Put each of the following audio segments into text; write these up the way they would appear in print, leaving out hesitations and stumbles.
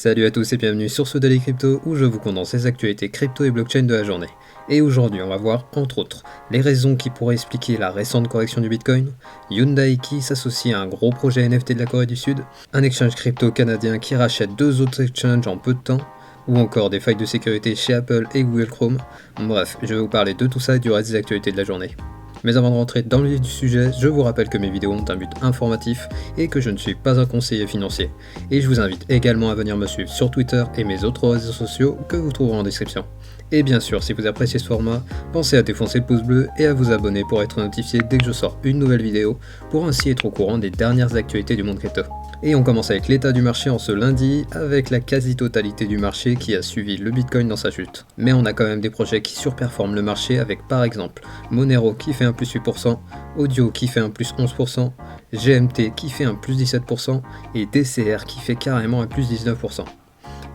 Salut à tous et bienvenue sur ce Daily Crypto où je vous condense les actualités crypto et blockchain de la journée. Et aujourd'hui on va voir entre autres les raisons qui pourraient expliquer la récente correction du Bitcoin, Hyundai qui s'associe à un gros projet NFT de la Corée du Sud, un exchange crypto canadien qui rachète deux autres exchanges en peu de temps, ou encore des failles de sécurité chez Apple et Google Chrome. Bref, je vais vous parler de tout ça et du reste des actualités de la journée. Mais avant de rentrer dans le vif du sujet, je vous rappelle que mes vidéos ont un but informatif et que je ne suis pas un conseiller financier. Et je vous invite également à venir me suivre sur Twitter et mes autres réseaux sociaux que vous trouverez en description. Et bien sûr, si vous appréciez ce format, pensez à défoncer le pouce bleu et à vous abonner pour être notifié dès que je sors une nouvelle vidéo, pour ainsi être au courant des dernières actualités du monde crypto. Et on commence avec l'état du marché en ce lundi, avec la quasi-totalité du marché qui a suivi le Bitcoin dans sa chute. Mais on a quand même des projets qui surperforment le marché avec par exemple Monero qui fait un plus 8%, Audio qui fait un plus 11%, GMT qui fait un plus 17% et DCR qui fait carrément un plus 19%.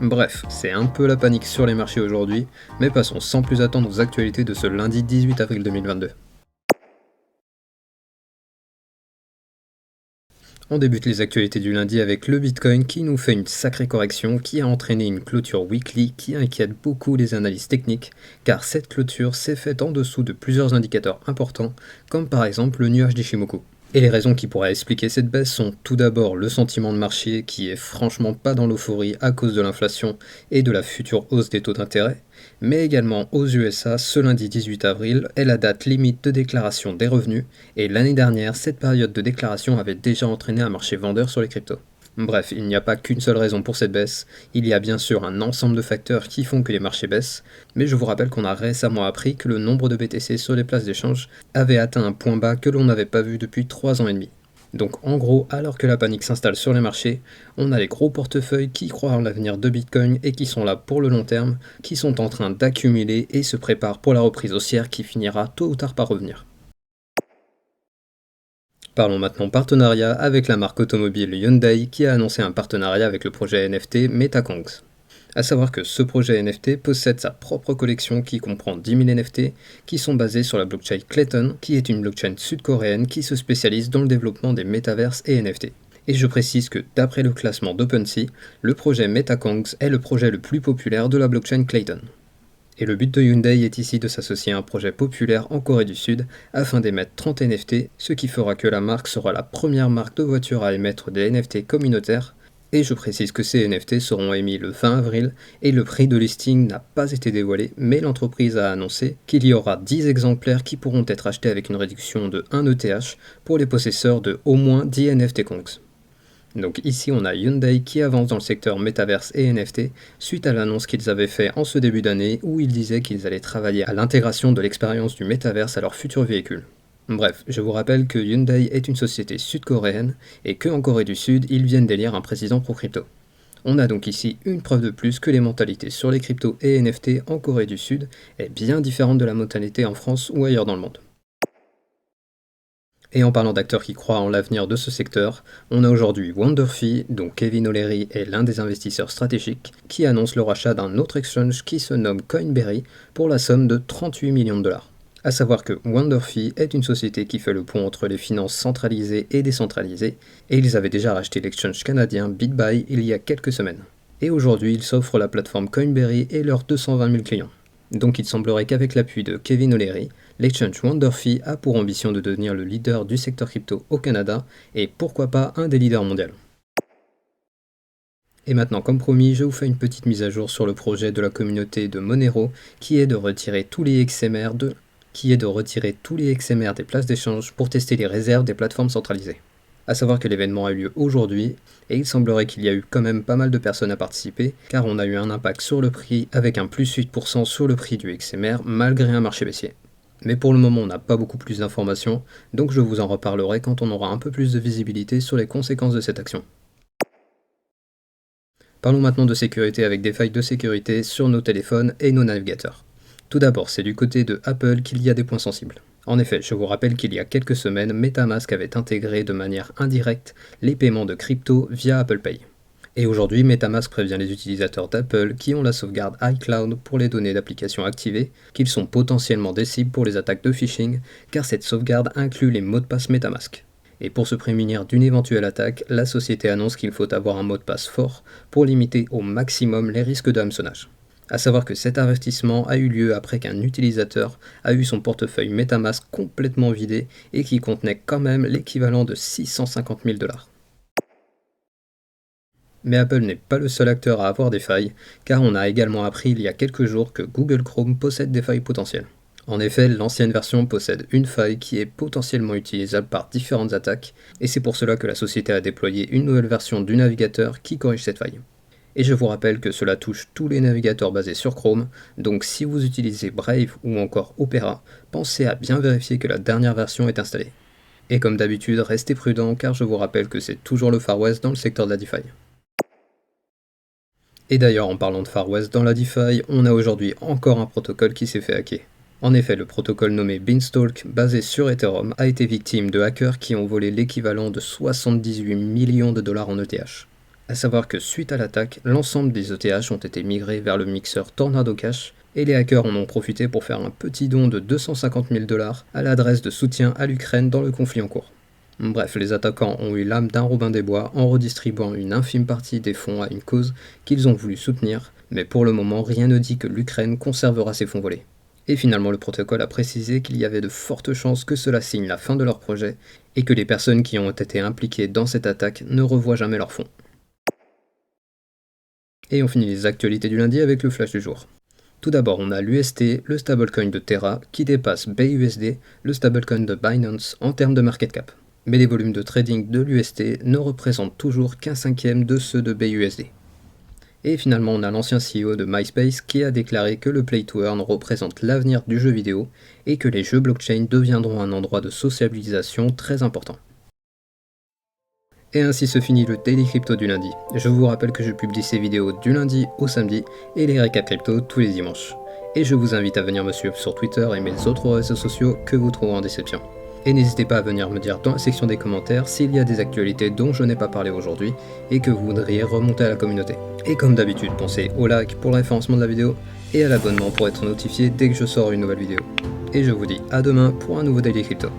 Bref, c'est un peu la panique sur les marchés aujourd'hui, mais passons sans plus attendre aux actualités de ce lundi 18 avril 2022. On débute les actualités du lundi avec le Bitcoin qui nous fait une sacrée correction qui a entraîné une clôture weekly qui inquiète beaucoup les analystes techniques, car cette clôture s'est faite en dessous de plusieurs indicateurs importants, comme par exemple le nuage d'Ishimoku. Et les raisons qui pourraient expliquer cette baisse sont tout d'abord le sentiment de marché qui est franchement pas dans l'euphorie à cause de l'inflation et de la future hausse des taux d'intérêt, mais également aux USA ce lundi 18 avril est la date limite de déclaration des revenus, et l'année dernière cette période de déclaration avait déjà entraîné un marché vendeur sur les cryptos. Bref, il n'y a pas qu'une seule raison pour cette baisse, il y a bien sûr un ensemble de facteurs qui font que les marchés baissent, mais je vous rappelle qu'on a récemment appris que le nombre de BTC sur les places d'échange avait atteint un point bas que l'on n'avait pas vu depuis 3 ans et demi. Donc en gros, alors que la panique s'installe sur les marchés, on a les gros portefeuilles qui croient en l'avenir de Bitcoin et qui sont là pour le long terme, qui sont en train d'accumuler et se préparent pour la reprise haussière qui finira tôt ou tard par revenir. Parlons maintenant partenariat avec la marque automobile Hyundai qui a annoncé un partenariat avec le projet NFT MetaKongs. A savoir que ce projet NFT possède sa propre collection qui comprend 10 000 NFT qui sont basés sur la blockchain Clayton, qui est une blockchain sud-coréenne qui se spécialise dans le développement des métaverses et NFT. Et je précise que d'après le classement d'OpenSea, le projet MetaKongs est le projet le plus populaire de la blockchain Clayton. Et le but de Hyundai est ici de s'associer à un projet populaire en Corée du Sud afin d'émettre 30 NFT, ce qui fera que la marque sera la première marque de voiture à émettre des NFT communautaires. Et je précise que ces NFT seront émis le 20 avril et le prix de listing n'a pas été dévoilé, mais l'entreprise a annoncé qu'il y aura 10 exemplaires qui pourront être achetés avec une réduction de 1 ETH pour les possesseurs de au moins 10 NFT Kongs. Donc ici on a Hyundai qui avance dans le secteur Metaverse et NFT suite à l'annonce qu'ils avaient fait en ce début d'année où ils disaient qu'ils allaient travailler à l'intégration de l'expérience du Metaverse à leur futur véhicule. Bref, je vous rappelle que Hyundai est une société sud-coréenne et qu'en Corée du Sud, ils viennent d'élire un président pro-crypto. On a donc ici une preuve de plus que les mentalités sur les cryptos et NFT en Corée du Sud est bien différente de la mentalité en France ou ailleurs dans le monde. Et en parlant d'acteurs qui croient en l'avenir de ce secteur, on a aujourd'hui Wonderfy, dont Kevin O'Leary est l'un des investisseurs stratégiques, qui annonce le rachat d'un autre exchange qui se nomme Coinberry pour la somme de 38 millions de dollars. A savoir que Wonderfy est une société qui fait le pont entre les finances centralisées et décentralisées, et ils avaient déjà racheté l'exchange canadien BitBuy il y a quelques semaines. Et aujourd'hui, ils s'offrent la plateforme Coinberry et leurs 220 000 clients. Donc il semblerait qu'avec l'appui de Kevin O'Leary, l'exchange Wonderfy a pour ambition de devenir le leader du secteur crypto au Canada et pourquoi pas un des leaders mondiaux. Et maintenant, comme promis, je vous fais une petite mise à jour sur le projet de la communauté de Monero qui est de retirer tous les XMR des places d'échange pour tester les réserves des plateformes centralisées. A savoir que l'événement a eu lieu aujourd'hui, et il semblerait qu'il y a eu quand même pas mal de personnes à participer, car on a eu un impact sur le prix avec un plus 8% sur le prix du XMR malgré un marché baissier. Mais pour le moment on n'a pas beaucoup plus d'informations, donc je vous en reparlerai quand on aura un peu plus de visibilité sur les conséquences de cette action. Parlons maintenant de sécurité avec des failles de sécurité sur nos téléphones et nos navigateurs. Tout d'abord, c'est du côté de Apple qu'il y a des points sensibles. En effet, je vous rappelle qu'il y a quelques semaines, MetaMask avait intégré de manière indirecte les paiements de crypto via Apple Pay. Et aujourd'hui, MetaMask prévient les utilisateurs d'Apple qui ont la sauvegarde iCloud pour les données d'application activées qu'ils sont potentiellement des cibles pour les attaques de phishing, car cette sauvegarde inclut les mots de passe MetaMask. Et pour se prémunir d'une éventuelle attaque, la société annonce qu'il faut avoir un mot de passe fort pour limiter au maximum les risques de hameçonnage. A savoir que cet avertissement a eu lieu après qu'un utilisateur a eu son portefeuille MetaMask complètement vidé et qui contenait quand même l'équivalent de 650 000 $. Mais Apple n'est pas le seul acteur à avoir des failles, car on a également appris il y a quelques jours que Google Chrome possède des failles potentielles. En effet, l'ancienne version possède une faille qui est potentiellement utilisable par différentes attaques, et c'est pour cela que la société a déployé une nouvelle version du navigateur qui corrige cette faille. Et je vous rappelle que cela touche tous les navigateurs basés sur Chrome, donc si vous utilisez Brave ou encore Opera, pensez à bien vérifier que la dernière version est installée. Et comme d'habitude, restez prudent car je vous rappelle que c'est toujours le Far West dans le secteur de la DeFi. Et d'ailleurs, en parlant de Far West dans la DeFi, on a aujourd'hui encore un protocole qui s'est fait hacker. En effet, le protocole nommé Beanstalk, basé sur Ethereum, a été victime de hackers qui ont volé l'équivalent de 78 millions de dollars en ETH. A savoir que suite à l'attaque, l'ensemble des ETH ont été migrés vers le mixeur Tornado Cash, et les hackers en ont profité pour faire un petit don de 250 000 $ à l'adresse de soutien à l'Ukraine dans le conflit en cours. Bref, les attaquants ont eu l'âme d'un Robin des Bois en redistribuant une infime partie des fonds à une cause qu'ils ont voulu soutenir, mais pour le moment rien ne dit que l'Ukraine conservera ses fonds volés. Et finalement le protocole a précisé qu'il y avait de fortes chances que cela signe la fin de leur projet, et que les personnes qui ont été impliquées dans cette attaque ne revoient jamais leurs fonds. Et on finit les actualités du lundi avec le flash du jour. Tout d'abord, on a l'UST, le stablecoin de Terra, qui dépasse BUSD, le stablecoin de Binance, en termes de market cap. Mais les volumes de trading de l'UST ne représentent toujours qu'un cinquième de ceux de BUSD. Et finalement, on a l'ancien CEO de MySpace qui a déclaré que le Play to Earn représente l'avenir du jeu vidéo et que les jeux blockchain deviendront un endroit de sociabilisation très important. Et ainsi se finit le Daily Crypto du lundi. Je vous rappelle que je publie ces vidéos du lundi au samedi et les récaps crypto tous les dimanches. Et je vous invite à venir me suivre sur Twitter et mes autres réseaux sociaux que vous trouverez en description. Et n'hésitez pas à venir me dire dans la section des commentaires s'il y a des actualités dont je n'ai pas parlé aujourd'hui et que vous voudriez remonter à la communauté. Et comme d'habitude, pensez au like pour le référencement de la vidéo et à l'abonnement pour être notifié dès que je sors une nouvelle vidéo. Et je vous dis à demain pour un nouveau Daily Crypto.